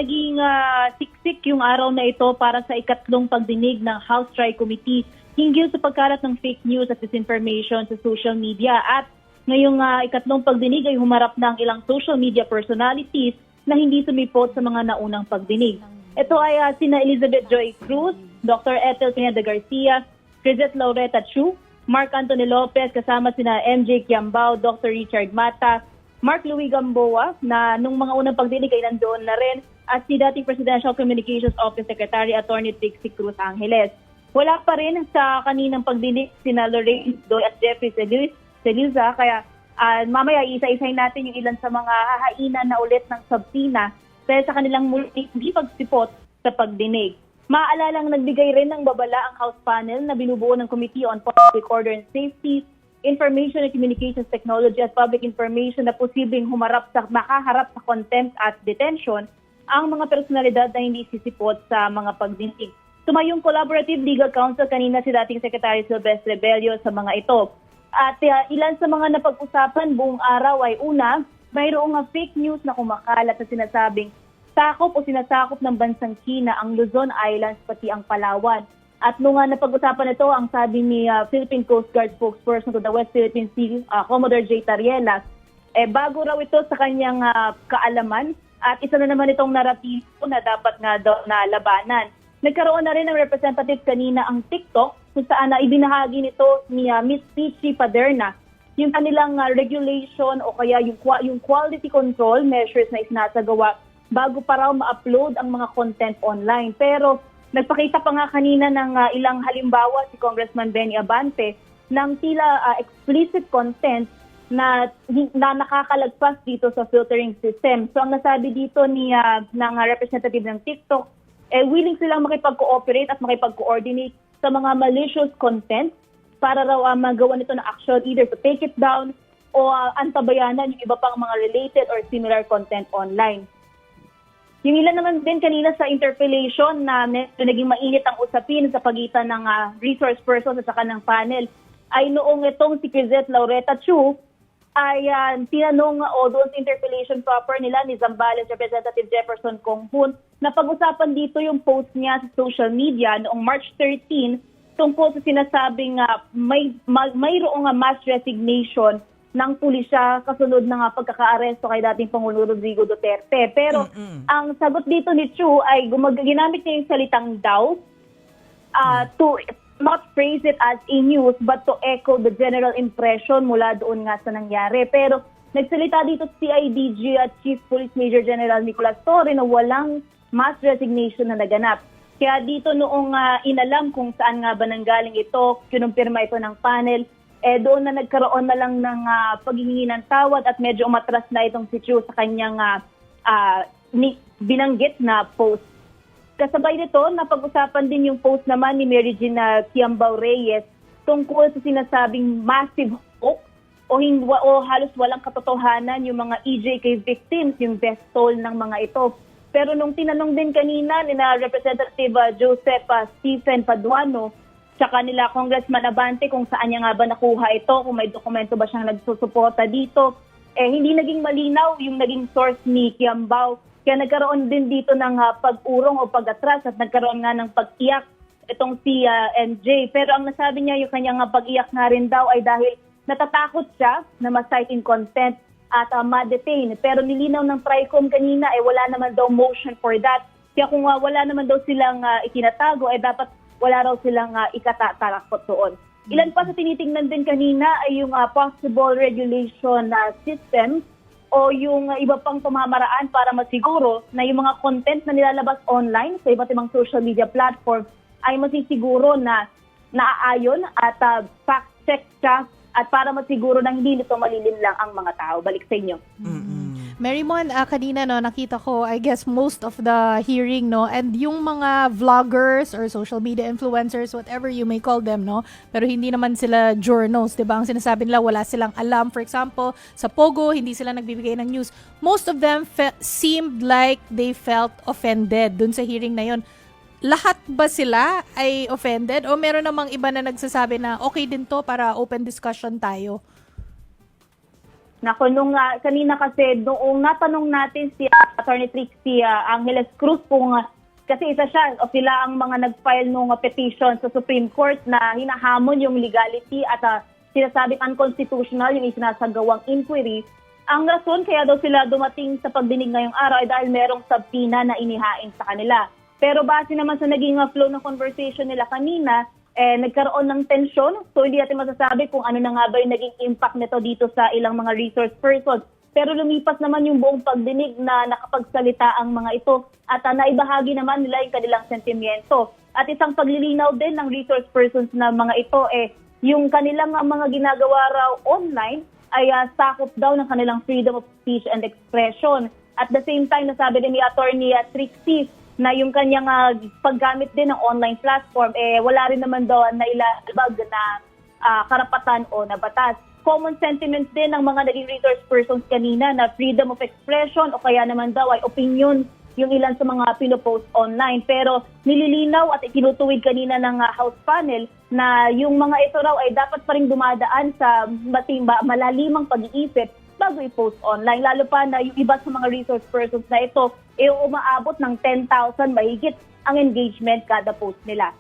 naging siksik yung araw na ito para sa ikatlong pagdinig ng House Tri-Committee hinggil sa pagkalat ng fake news at disinformation sa social media. At ngayong ikatlong pagdinig ay humarap ng ilang social media personalities na hindi sumipot sa mga naunang pagdinig. Ito ay sina Elizabeth Joy Cruz, Dr. Ethel Pineda Garcia, Crisette Laureta Chu, Mark Anthony Lopez, kasama sina MJ Quiambao, Dr. Richard Mata, Mark Louis Gamboa, na nung mga unang pagdinig ay nandoon na rin, at si dating Presidential Communications Office Secretary Attorney Trixie Cruz Angeles. Wala pa rin sa kaninang pagdinig sina Lorraine Doy at Jeffrey Celiza, kaya mamaya isa-isahin natin yung ilan sa mga hahainan na ulit ng subpoena dahil sa kanilang hindi pagsipot sa pagdinig. Maalalang nagbigay rin ng babala ang House panel na binubuo ng Committee on Public Order and Safety, Information and Communications Technology at Public Information na posibleng makaharap sa contempt at detention ang mga personalidad na hindi sisipot sa mga pagdinig. Tumayong Collaborative Legal Counsel kanina si dating Secretary Silvestre Bello sa mga ito. At ilan sa mga napag-usapan buong araw ay una, mayroong fake news na kumakalat sa sinasabing sakop o sinasakop ng bansang China ang Luzon Islands pati ang Palawan. At nung napag-usapan ito, ang sabi ni Philippine Coast Guard spokesperson to the West Philippine Sea, Commodore J. Tarielas, bago raw ito sa kanyang kaalaman at isa na naman itong naratibo na dapat nga daw na labanan. Nagkaroon na rin ng representative kanina ang TikTok kung saan ibinahagi nito ni Miss Peachy Paderna yung kanilang regulation o kaya yung quality control measures na isinasagawa bago pa raw ma-upload ang mga content online. Pero nagpakita pa nga kanina ng ilang halimbawa si Congressman Benny Abante ng tila explicit content na nakakalagpas dito sa filtering system. So ang nasabi dito ng representative ng TikTok, willing silang makipag-cooperate at makipag-coordinate sa mga malicious content para raw magawa nito na action either to take it down o antabayanan yung iba pang mga related or similar content online. Yung ilan naman din kanina sa interpellation na naging mainit ang usapin sa pagitan ng resource person at saka ng panel ay noong itong si Crisette Laureta Chu ay tinanong doon sa interpellation proper nila ni Zambales Representative Jefferson Conghun na pag-usapan dito yung post niya sa social media noong March 13 tungkol sa sinasabing mayroong mass resignation ng pulisya kasunod ng pagkakaaresto kay dating Pangulo Rodrigo Duterte. Pero ang sagot dito ni Chu ay ginamit niya yung salitang doubt to not phrase it as a news but to echo the general impression mula doon nga sa nangyari. Pero nagsalita dito si CIDG at Chief Police Major General Nicolas Torre na walang mass resignation na naganap. Kaya dito noong inalam kung saan nga ba nanggaling ito, kinumpirma ito ng panel, doon na nagkaroon na lang ng paghihingi ng tawad at medyo umatras na itong si Chu sa kanyang binanggit na post. Kasabay nito, napag-usapan din yung post naman ni Mary Gina Quiambao Reyes tungkol sa sinasabing massive hoax o halos walang katotohanan yung mga EJK victims, yung death toll ng mga ito. Pero nung tinanong din kanina ni Representative Joseph Stephen Paduano, tsaka nila Congressman Abante kung saan niya nga ba nakuha ito, kung may dokumento ba siyang nagsusuporta dito, hindi naging malinaw yung naging source ni Quiambao. Kaya nagkaroon din dito ng pag-urong o pag-atras at nagkaroon nga ng pag-iyak itong si MJ. Pero ang nasabi niya, yung kanyang pag-iyak nga rin daw ay dahil natatakot siya na ma-cite in content at ma-detain. Pero nilinaw ng TRICOM kanina, wala naman daw motion for that. Kaya kung wala naman daw silang ikinatago, dapat wala raw silang ikatatakot doon. Ilan pa sa tinitingnan din kanina ay yung possible regulation system o yung iba pang pamamaraan para masiguro na yung mga content na nilalabas online sa iba't ibang social media platform ay masisiguro na naaayon at fact-check siya at para masiguro na hindi nito malilinlang ang mga tao. Balik sa inyo. Marymon, kanina nakita ko, I guess most of the hearing, and yung mga vloggers or social media influencers, whatever you may call them, pero hindi naman sila journos, 'di ba? Ang sinasabi nila wala silang alam. For example, sa Pogo, hindi sila nagbibigay ng news. Most of them seemed like they felt offended dun sa hearing na yon. Lahat ba sila ay offended o meron namang iba na nagsasabi na okay din to para open discussion tayo? Nako, kanina kasi noong natanong natin si Attorney Trixie Angeles Cruz kung kasi isa siya o sila ang mga nag-file ng petition sa Supreme Court na hinahamon yung legality at sinasabing unconstitutional yung isinasagawang inquiry. Ang rason kaya daw sila dumating sa pagdinig ngayong araw ay dahil merong subpoena na inihain sa kanila. Pero base naman sa naging flow ng conversation nila kanina, nagkaroon ng tensyon. So hindi natin masasabi kung ano na nga ba yung naging impact nito dito sa ilang mga resource persons. Pero lumipas naman yung buong pagdinig na nakapagsalita ang mga ito at naibahagi naman nila yung kanilang sentimiento. At isang paglilinaw din ng resource persons na mga ito, yung kanilang mga ginagawa raw online ay sakop daw ng kanilang freedom of speech and expression. At the same time, nasabi din ni Attorney Trixie na yung kanyang paggamit din ng online platform, wala rin naman daw na ilalabag na karapatan o na batas. Common sentiments din ng mga naging resource persons kanina na freedom of expression o kaya naman daw ay opinion yung ilan sa mga pinopost online. Pero nililinaw at ikinutuwid kanina ng House panel na yung mga ito raw ay dapat pa rin dumadaan sa malalimang pag-iisip bago i-post online. Lalo pa na yung iba sa mga resource persons na ito, umaabot ng 10,000 mahigit ang engagement kada post nila.